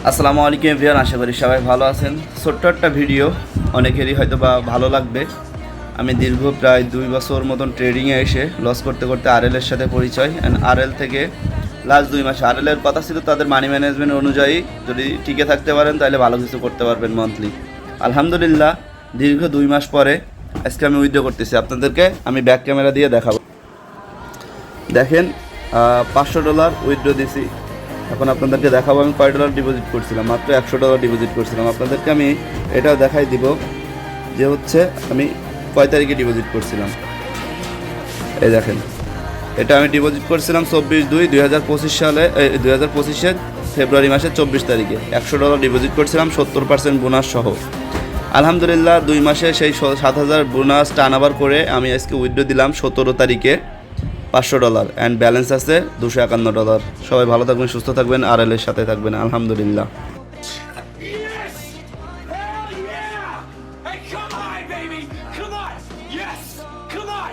আসসালামু আলাইকুম এভরিওয়ান, আশা করি সবাই ভালো আছেন। ছোট্ট একটা ভিডিও, অনেকেরই হয়তো বা ভালো লাগবে। আমি দীর্ঘ প্রায় 2 বছর মতন ট্রেডিংয়ে এসে লস করতে করতে আরএলের সাথে পরিচয়, অ্যান্ড আরএল থেকে লাস্ট 2 মাসে আরএলের কথা ছিল তাদের মানি ম্যানেজমেন্ট অনুযায়ী যদি টিকে থাকতে পারেন তাহলে ভালো কিছু করতে পারবেন মান্থলি। আলহামদুলিল্লাহ দীর্ঘ 2 মাস পরে আজকে আমি উইথড্র করতেছি। আপনাদেরকে আমি ব্যাক ক্যামেরা দিয়ে দেখাবো। দেখেন, $500 উইথড্র দিছি। এখন আপনাদেরকে দেখাবো আমি কয় ডলার ডিপোজিট করছিলাম। মাত্র $100 ডিপোজিট করছিলাম। আপনাদেরকে আমি এটাও দেখাই দিব যে হচ্ছে আমি কয় তারিখে ডিপোজিট করছিলাম। এই দেখেন, এটা আমি ডিপোজিট করছিলাম 24/2/2025 সালে, 2025-এর ফেব্রুয়ারি মাসের 24 তারিখে $100 ডিপোজিট করছিলাম 70% বোনাস সহ। আলহামদুলিল্লাহ 2 মাসে সেই 7,000 বোনাস টার্নওভার করে আমি আজকে উইথড্র দিলাম 17 তারিখে $500, অ্যান্ড ব্যালেন্স আছে $251। সবাই ভালো থাকবেন, সুস্থ থাকবেন, আরএলের সাথে থাকবেন। আলহামদুলিল্লাহ। Hell yeah! Hey, come on, baby! Come on! Yes! Come on!